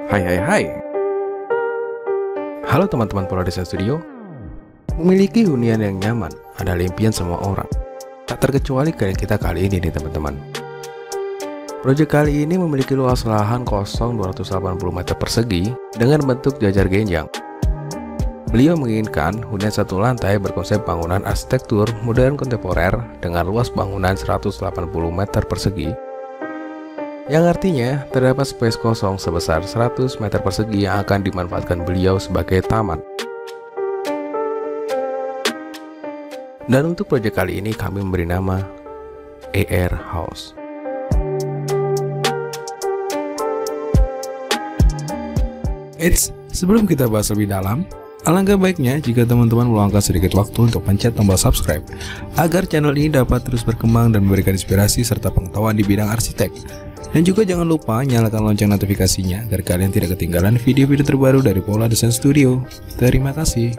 Hai. Halo teman-teman Pola Desain Studio. Memiliki hunian yang nyaman adalah impian semua orang. Tak terkecuali kayak kita kali ini nih teman-teman. Proyek kali ini memiliki luas lahan kosong 280 meter persegi dengan bentuk jajar genjang. Beliau menginginkan hunian satu lantai berkonsep bangunan arsitektur modern kontemporer dengan luas bangunan 180 meter persegi, yang artinya terdapat space kosong sebesar 100 meter persegi yang akan dimanfaatkan beliau sebagai taman. Dan untuk proyek kali ini kami memberi nama ER House. Eits, sebelum kita bahas lebih dalam, alangkah baiknya jika teman-teman meluangkan sedikit waktu untuk pencet tombol subscribe agar channel ini dapat terus berkembang dan memberikan inspirasi serta pengetahuan di bidang arsitek. Dan juga jangan lupa nyalakan lonceng notifikasinya agar kalian tidak ketinggalan video-video terbaru dari Pola Desain Studio. Terima kasih.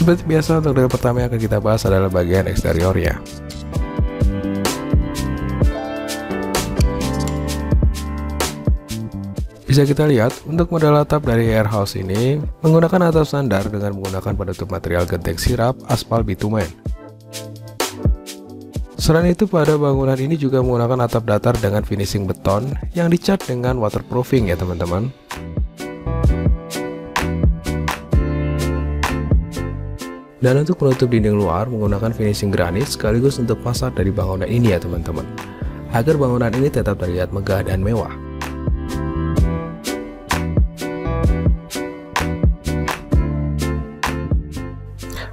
Seperti biasa, untuk yang pertama yang akan kita bahas adalah bagian eksteriornya. Bisa kita lihat, untuk model atap dari ER House ini menggunakan atap standar dengan menggunakan penutup material genteng sirap aspal bitumen. Selain itu, pada bangunan ini juga menggunakan atap datar dengan finishing beton yang dicat dengan waterproofing ya teman-teman. Dan untuk penutup dinding luar menggunakan finishing granit sekaligus untuk fasad dari bangunan ini ya teman-teman, agar bangunan ini tetap terlihat megah dan mewah.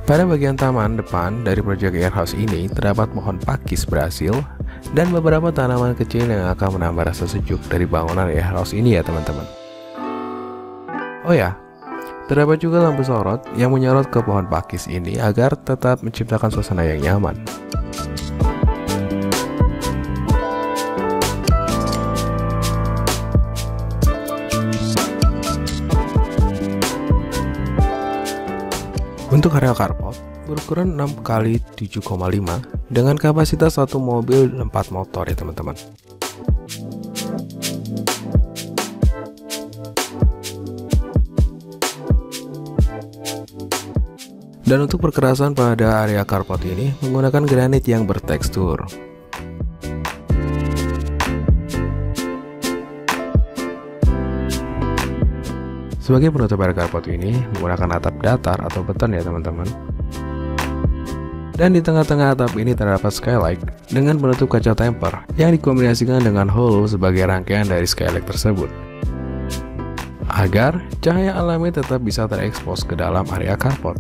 Pada bagian taman depan dari proyek ER House ini terdapat pohon pakis Brasil dan beberapa tanaman kecil yang akan menambah rasa sejuk dari bangunan ER House ini ya teman-teman. Oh ya, terdapat juga lampu sorot yang menyorot ke pohon pakis ini agar tetap menciptakan suasana yang nyaman. Untuk area carport berukuran 6 x 7,5 dengan kapasitas satu mobil 4 motor ya teman-teman. Dan untuk perkerasan pada area carport ini menggunakan granit yang bertekstur. Sebagai penutup area carport ini menggunakan atap datar atau beton ya teman-teman. Dan di tengah-tengah atap ini terdapat skylight dengan penutup kaca temper yang dikombinasikan dengan hole sebagai rangkaian dari skylight tersebut, agar cahaya alami tetap bisa terekspos ke dalam area carport.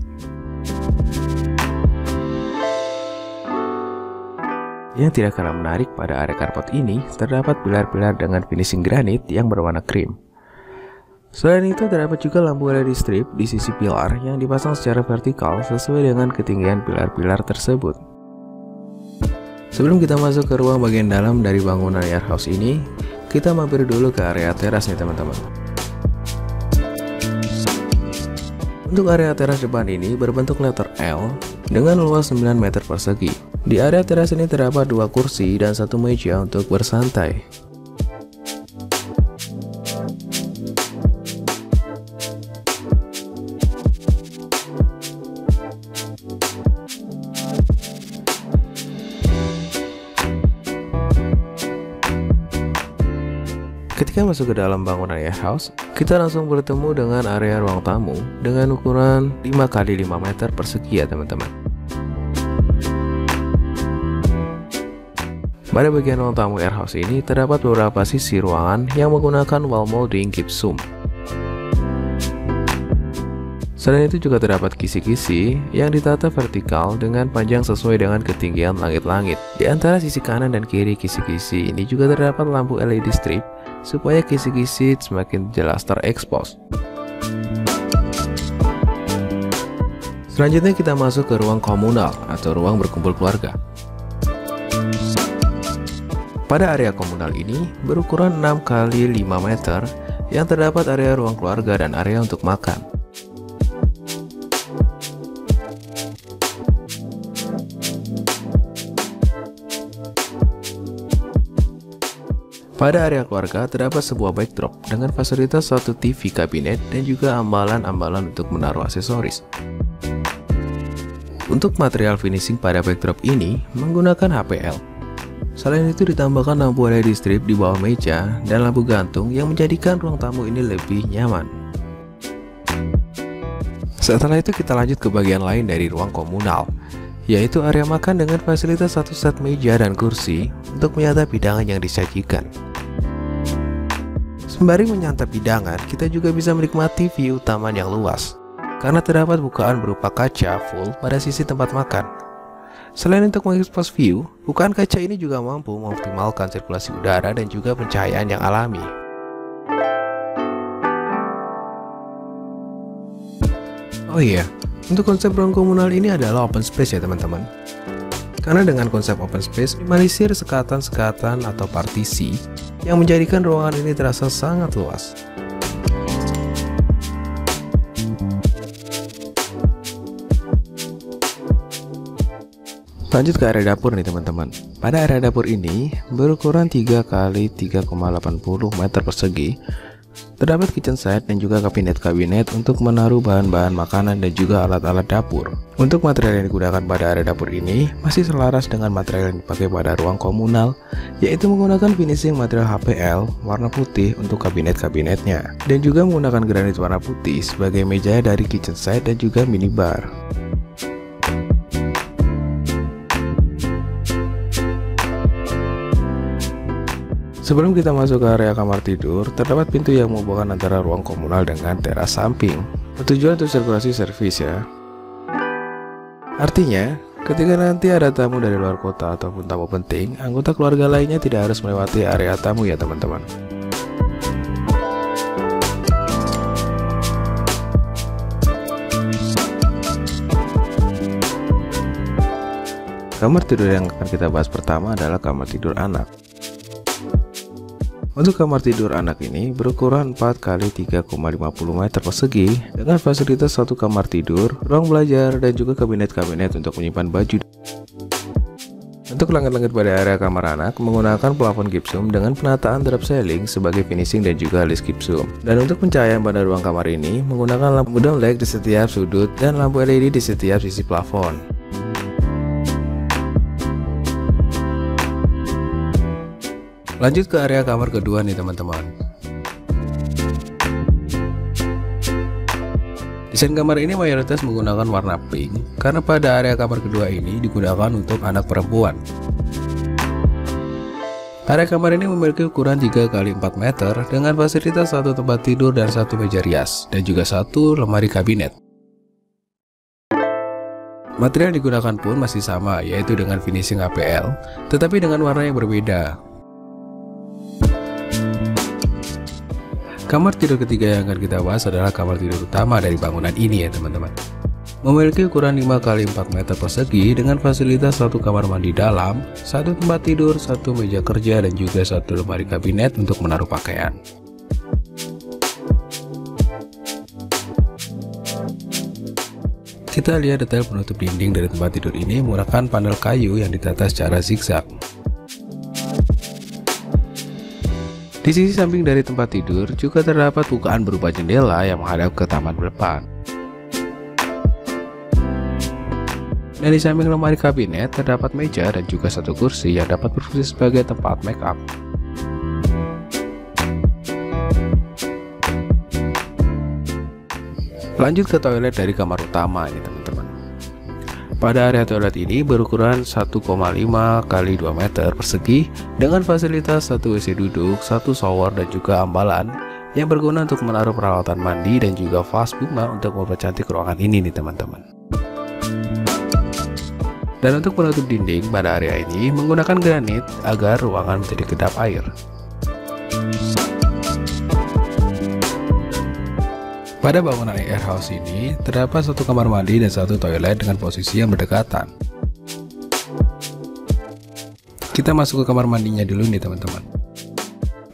Yang tidak kalah menarik pada area carport ini terdapat pilar-pilar dengan finishing granit yang berwarna krim. Selain itu terdapat juga lampu LED strip di sisi pilar yang dipasang secara vertikal sesuai dengan ketinggian pilar-pilar tersebut. Sebelum kita masuk ke ruang bagian dalam dari bangunan ER House ini, kita mampir dulu ke area teras nih teman-teman. Untuk area teras depan ini berbentuk letter L dengan luas 9 meter persegi. Di area teras ini terdapat 2 kursi dan 1 meja untuk bersantai. Ketika masuk ke dalam bangunan ER House, kita langsung bertemu dengan area ruang tamu dengan ukuran 5 x 5 meter persegi ya teman-teman. Pada bagian ruang tamu ER House ini terdapat beberapa sisi ruangan yang menggunakan wall molding gypsum. Selain itu juga terdapat kisi-kisi yang ditata vertikal dengan panjang sesuai dengan ketinggian langit-langit. Di antara sisi kanan dan kiri kisi-kisi ini juga terdapat lampu LED strip supaya kisi-kisi semakin jelas terekspos. Selanjutnya kita masuk ke ruang komunal atau ruang berkumpul keluarga. Pada area komunal ini berukuran 6 kali 5 meter yang terdapat area ruang keluarga dan area untuk makan. Pada area keluarga terdapat sebuah backdrop dengan fasilitas satu TV kabinet dan juga ambalan-ambalan untuk menaruh aksesoris. Untuk material finishing pada backdrop ini menggunakan HPL. Selain itu ditambahkan lampu LED strip di bawah meja dan lampu gantung yang menjadikan ruang tamu ini lebih nyaman. Setelah itu kita lanjut ke bagian lain dari ruang komunal, yaitu area makan dengan fasilitas satu set meja dan kursi untuk menyantap hidangan yang disajikan. Sembari menyantap hidangan, kita juga bisa menikmati view taman yang luas, karena terdapat bukaan berupa kaca full pada sisi tempat makan. Selain untuk mengekspos view, bukaan kaca ini juga mampu mengoptimalkan sirkulasi udara dan juga pencahayaan yang alami. Oh iya, untuk konsep ruang komunal ini adalah open space ya teman-teman. Karena dengan konsep open space, minimalisir sekatan-sekatan atau partisi yang menjadikan ruangan ini terasa sangat luas. Lanjut ke area dapur nih teman-teman. Pada area dapur ini berukuran 3 kali 3,80 meter persegi. Terdapat kitchen set dan juga kabinet-kabinet untuk menaruh bahan-bahan makanan dan juga alat-alat dapur. Untuk material yang digunakan pada area dapur ini masih selaras dengan material yang dipakai pada ruang komunal, yaitu menggunakan finishing material HPL warna putih untuk kabinet-kabinetnya, dan juga menggunakan granit warna putih sebagai meja dari kitchen set dan juga minibar. Sebelum kita masuk ke area kamar tidur, terdapat pintu yang menghubungkan antara ruang komunal dengan teras samping. Bertujuan untuk sirkulasi servis ya. Artinya, ketika nanti ada tamu dari luar kota ataupun tamu penting, anggota keluarga lainnya tidak harus melewati area tamu ya teman-teman. Kamar tidur yang akan kita bahas pertama adalah kamar tidur anak. Untuk kamar tidur anak ini berukuran 4 kali 3,50 meter persegi dengan fasilitas satu kamar tidur, ruang belajar, dan juga kabinet-kabinet untuk menyimpan baju. Untuk langit-langit pada area kamar anak menggunakan plafon gipsum dengan penataan drop ceiling sebagai finishing dan juga list gipsum. Dan untuk pencahayaan pada ruang kamar ini menggunakan lampu downlight di setiap sudut dan lampu LED di setiap sisi plafon. Lanjut ke area kamar kedua nih teman-teman. Desain kamar ini mayoritas menggunakan warna pink karena pada area kamar kedua ini digunakan untuk anak perempuan. Area kamar ini memiliki ukuran 3 kali 4 meter dengan fasilitas satu tempat tidur dan satu meja rias dan juga satu lemari kabinet. Material yang digunakan pun masih sama, yaitu dengan finishing HPL, tetapi dengan warna yang berbeda. Kamar tidur ketiga yang akan kita bahas adalah kamar tidur utama dari bangunan ini ya teman-teman. Memiliki ukuran 5 kali 4 meter persegi dengan fasilitas satu kamar mandi dalam, satu tempat tidur, satu meja kerja, dan juga satu lemari kabinet untuk menaruh pakaian. Kita lihat detail penutup dinding dari tempat tidur ini menggunakan panel kayu yang ditata secara zigzag. Di sisi samping dari tempat tidur juga terdapat bukaan berupa jendela yang menghadap ke taman depan. Dan di samping lemari kabinet terdapat meja dan juga satu kursi yang dapat berfungsi sebagai tempat make up. Lanjut ke toilet dari kamar utama ini teman-teman. Pada area toilet ini berukuran 1,5 kali 2 meter persegi dengan fasilitas satu WC duduk, satu shower, dan juga ambalan yang berguna untuk menaruh peralatan mandi dan juga vas bunga untuk mempercantik ruangan ini nih teman-teman. Dan untuk penutup dinding pada area ini menggunakan granit agar ruangan menjadi kedap air. Pada bangunan air house ini terdapat satu kamar mandi dan satu toilet dengan posisi yang berdekatan. Kita masuk ke kamar mandinya dulu nih teman-teman.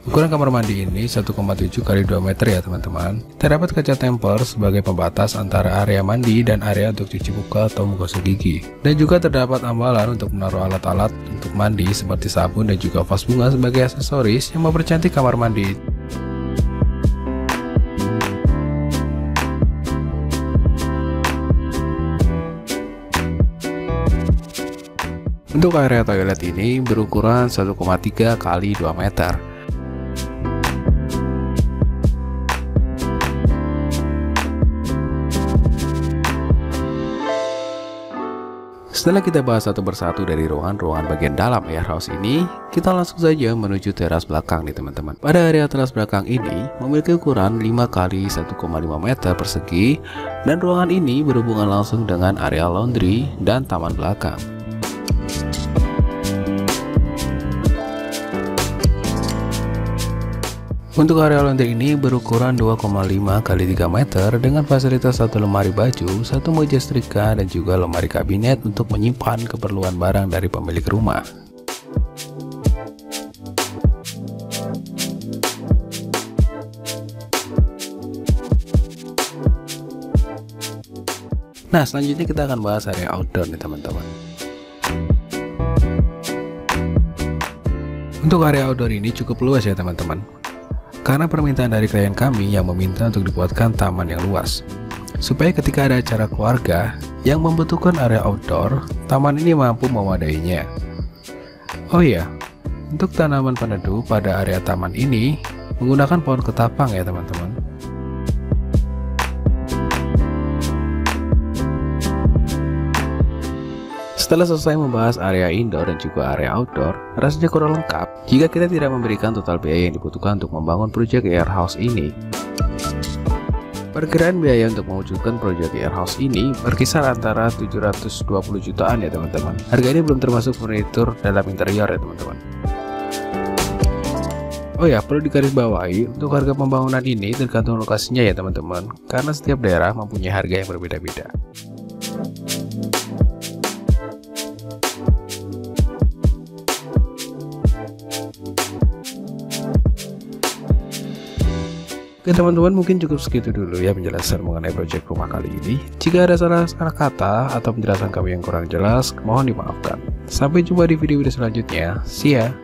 Ukuran kamar mandi ini 1,7 x 2 meter ya teman-teman. Terdapat kaca temper sebagai pembatas antara area mandi dan area untuk cuci muka atau menggosok gigi. Dan juga terdapat ambalan untuk menaruh alat-alat untuk mandi seperti sabun dan juga vas bunga sebagai aksesoris yang mempercantik kamar mandi. Untuk area toilet ini berukuran 1,3 x 2 meter. Setelah kita bahas satu persatu dari ruangan-ruangan bagian dalam warehouse ini, kita langsung saja menuju teras belakang nih teman-teman. Pada area teras belakang ini memiliki ukuran 5 x 1,5 meter persegi, dan ruangan ini berhubungan langsung dengan area laundry dan taman belakang. Untuk area laundry ini berukuran 2,5 x 3 meter dengan fasilitas satu lemari baju, satu meja setrika, dan juga lemari kabinet untuk menyimpan keperluan barang dari pemilik rumah. Nah, selanjutnya kita akan bahas area outdoor nih teman-teman. Untuk area outdoor ini cukup luas ya teman-teman, karena permintaan dari klien kami yang meminta untuk dibuatkan taman yang luas, supaya ketika ada acara keluarga yang membutuhkan area outdoor, taman ini mampu memadainya. Oh iya, untuk tanaman peneduh pada area taman ini menggunakan pohon ketapang ya teman-teman. Setelah selesai membahas area indoor dan juga area outdoor, rasanya kurang lengkap jika kita tidak memberikan total biaya yang dibutuhkan untuk membangun proyek warehouse ini. Perkiraan biaya untuk mewujudkan proyek warehouse ini berkisar antara 720 jutaan ya teman-teman. Harga ini belum termasuk furnitur dalam interior ya teman-teman. Oh ya, perlu digarisbawahi, untuk harga pembangunan ini tergantung lokasinya ya teman-teman, karena setiap daerah mempunyai harga yang berbeda-beda. Oke teman-teman, mungkin cukup segitu dulu ya penjelasan mengenai proyek rumah kali ini. Jika ada salah kata atau penjelasan kami yang kurang jelas, mohon dimaafkan. Sampai jumpa di video-video selanjutnya. See ya!